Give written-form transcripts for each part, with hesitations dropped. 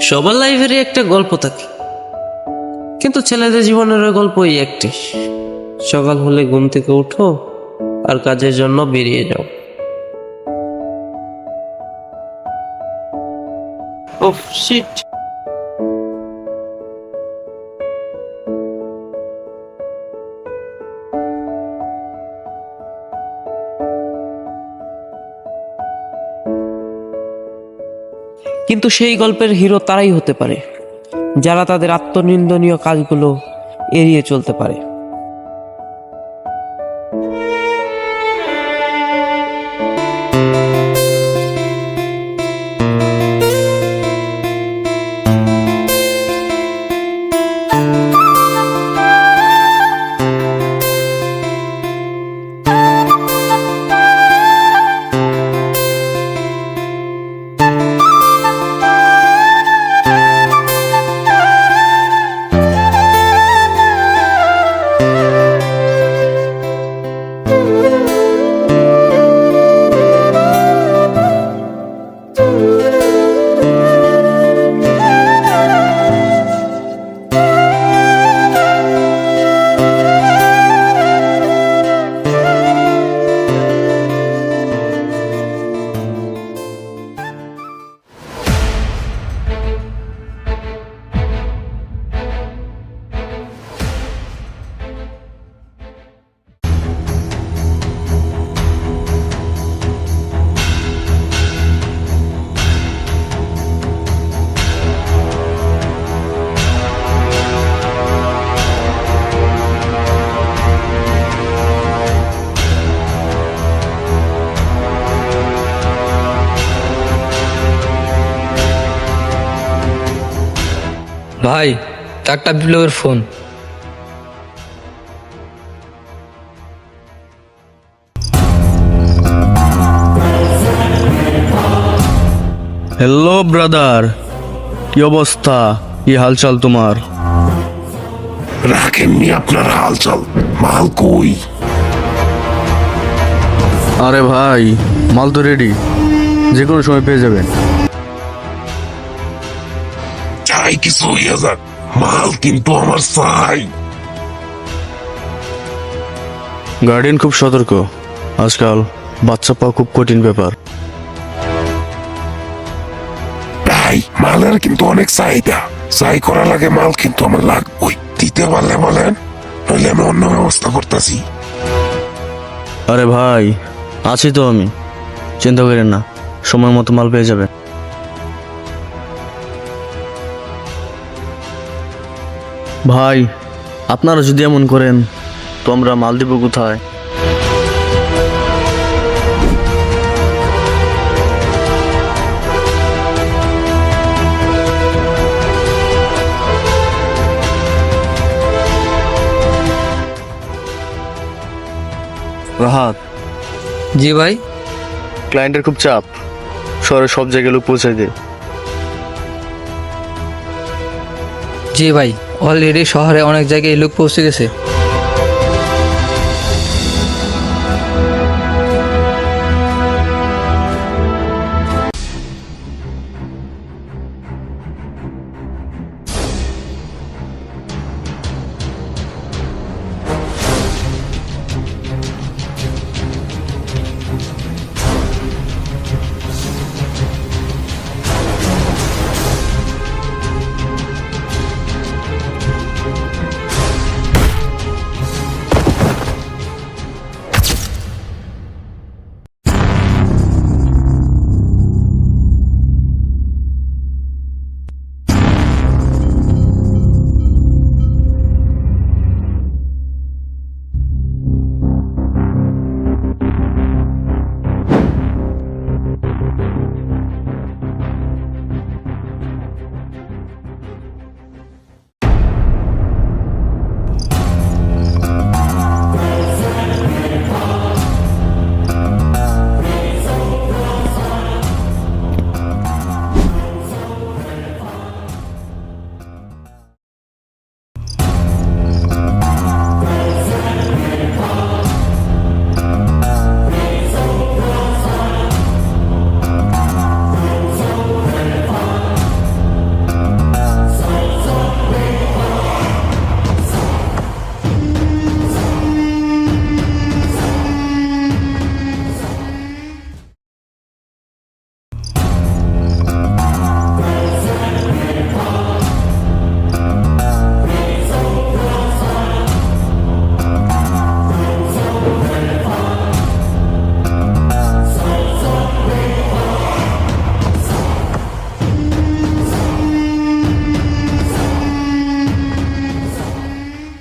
সবার লাইফেরই একটা গল্প থাকে, কিন্তু ছেলেদের জীবনের ওই গল্পই একটি। সকাল হলে ঘুম থেকে উঠো আর কাজের জন্য বেরিয়ে যাও। Oh shit. কিন্তু সেই গল্পের হিরো তারাই হতে পারে যারা তাদের আত্মনিন্দনীয় কাজগুলো এড়িয়ে চলতে পারে। ভাই, ডাক্তার বিপ্লবের ফোন। হ্যালো ব্রাদার, কি অবস্থা? কি হালচাল তোমার? রাখেননি আপনার হালচাল, মাল কই? আরে ভাই, মাল তো রেডি, যে কোনো সময় পেয়ে যাবেন। চাই কিছু হইয়া যাক, মাল কিন্তু আমার চাই। গার্ডিয়ান খুব সতর্ক, আজকাল বাচ্চা পাওয়া খুব কঠিন ব্যাপার। ভাই, মালের কিন্তু অনেক চাহিদা, চাই করা লাগে, মাল কিন্তু আমার লাগবই। দিতে পারলে বলেন, নইলে আমি অন্য ব্যবস্থা করতেছি। আরে ভাই, আছি তো আমি, চিন্তা করেন না, সময় মতো মাল পেয়ে যাবেন। ভাই, আপনারা যদি এমন করেন তো আমরা মাল দিব কোথায়? রাহাত, জি ভাই। ক্লায়েন্টের খুব চাপ, শহরে সব জায়গায় লোক পৌঁছে দে। জি ভাই, অলরেডি শহরে অনেক জায়গায় লোক পৌঁছে গেছে।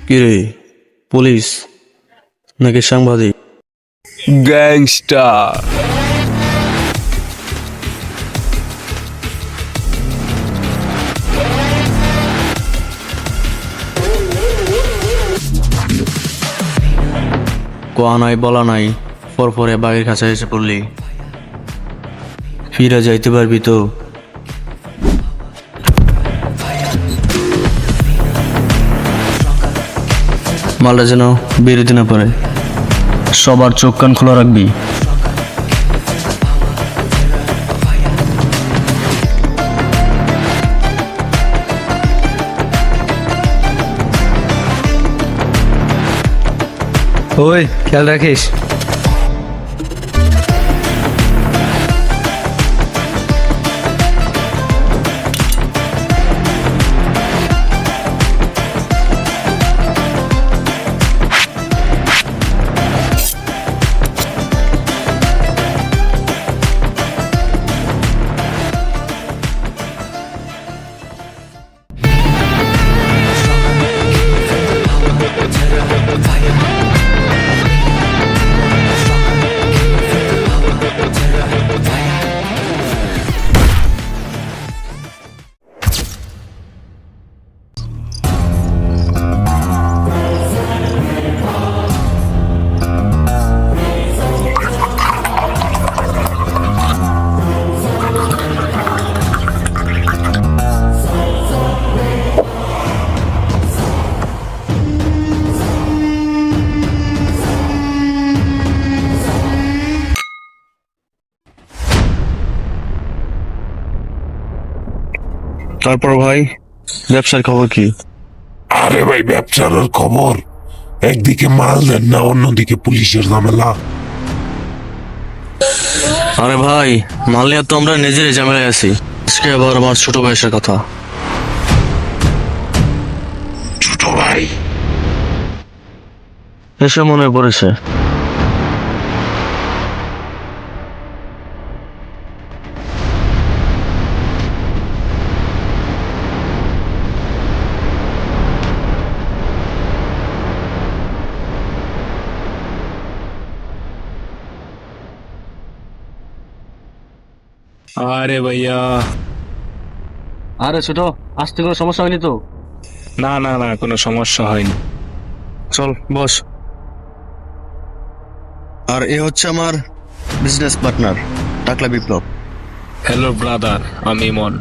কিরে, পুলিশ নাকি সাংবাদিক? গ্যাংস্টার। কোয়া নাই বলা নাই, পরপরে বাঘের কাছে এসে পড়লি, ফিরে যাইতে পারবি তো? মালটা যেন বেরোতে না পারে, সবার চোখ কান খোলা রাখবি। ওই খেয়াল রাখিস। তারপর ভাই, ব্যবসার খবর কি? আরে ভাই, ব্যবসার আর খবর, একদিকে মাল দেন না, অন্যদিকে পুলিশের ঝামেলা। আরে ভাই, মাল নিয়ে তো আমরা নিজেরই ঝামেলায় আছি। আজকে আবার আমার ছোট বয়সের কথা। ছোট ভাই, এসে মনে পড়েছে। আরে ভাইয়া, আরে ছোট, আসতে কোনো সমস্যা হয়নি তো? না না না, কোনো সমস্যা হয়নি। চল বস। আর এ হচ্ছে আমার বিজনেস পার্টনার, টাকলা বিপ্লব। হ্যালো ব্রাদার, আমি ইমন।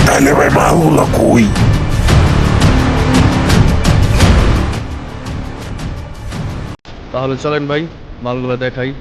তাহলে ভাই মালগুলো কই? তাহলে চলেন ভাই, মালগুলো দেখাই।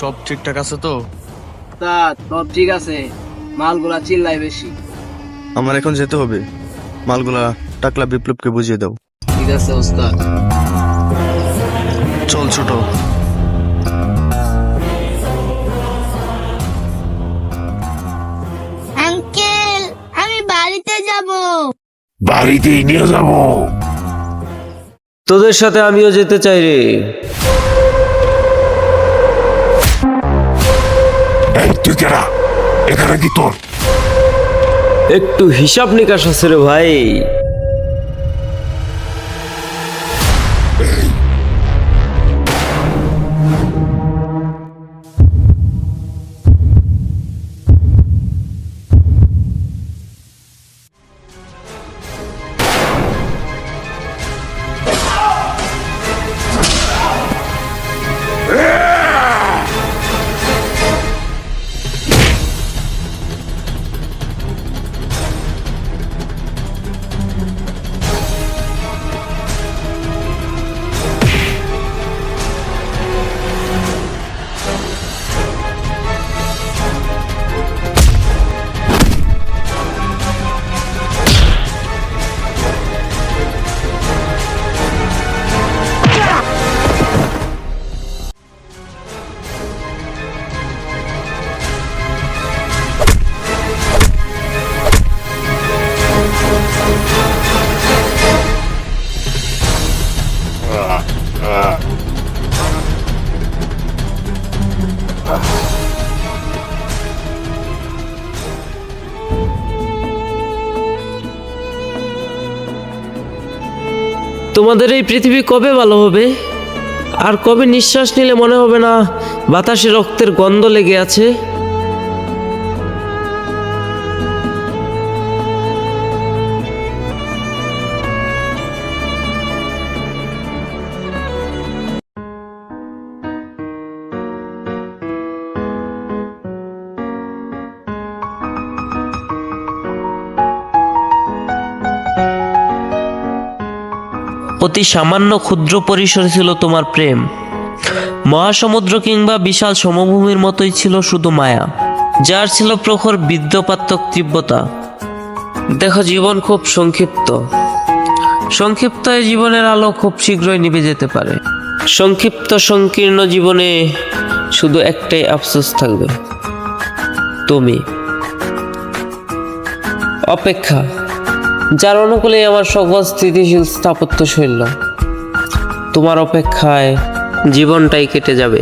সব ঠিকঠাক আছে তো? তা সব ঠিক আছে, মালগুলা চিল্লাই বেশি। আমার এখন যেতে হবে, মালগুলা টাকলা বিপ্লবকে বুঝিয়ে দাও। ঠিক আছে ওস্তাদ। চল ছোট। আঙ্কেল, আমি বাড়িতে যাব। বাড়িতেই নিয়ে যাব। তোদের সাথে আমিও যেতে চাই রে। এই তুই কেনা, এখানে কি তোর? একটু হিসাব নিকাশ আছে রে ভাই। তোমাদের এই পৃথিবী কবে ভালো হবে? আর কবে নিঃশ্বাস নিলে মনে হবে না বাতাসে রক্তের গন্ধ লেগে আছে? অতি সামান্য ক্ষুদ্র পরিসর ছিল তোমার প্রেম। মহাসমুদ্র কিংবা বিশাল সমভূমির মতোই ছিল শুধু মায়া, যার ছিল প্রখর বিদ্যুপাত্মক তীব্রতা। দেখো, জীবন খুব সংক্ষিপ্ত। সংক্ষিপ্ত এই জীবনের আলো খুব শীঘ্রই নিভে যেতে পারে। সংক্ষিপ্ত সংকীর্ণ জীবনে শুধু একটাই আফসোস থাকবে, তুমি। অপেক্ষা, যার অনুকূলে আমার সকল স্থিতিশীল স্থাপত্য শৈল, তোমার অপেক্ষায় জীবনটাই কেটে যাবে।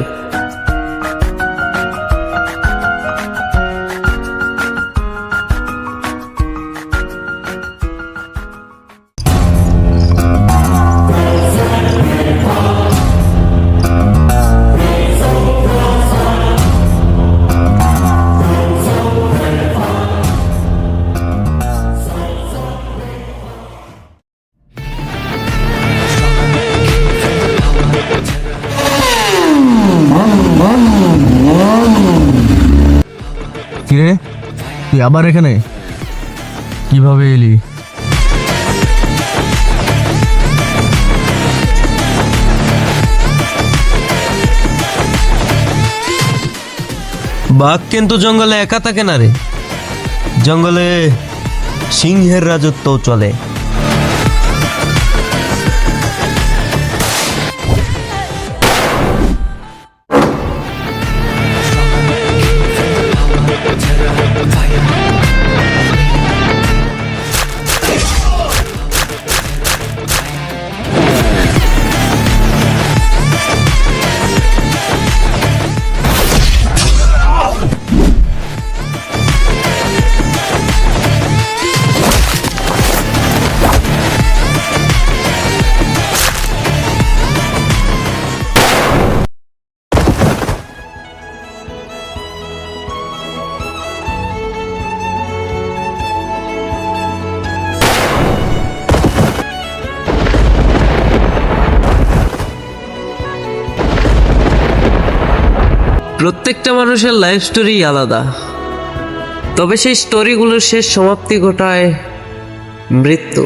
কিরে, তুই আবার এখানে কিভাবে এলি? বাঘ কিন্তু জঙ্গলে একা থাকে না রে, জঙ্গলে সিংহের রাজত্ব চলে। প্রত্যেকটা মানুষের লাইফ স্টোরি আলাদা, তবে সেই স্টোরিগুলোর শেষ সমাপ্তি ঘটায় মৃত্যু।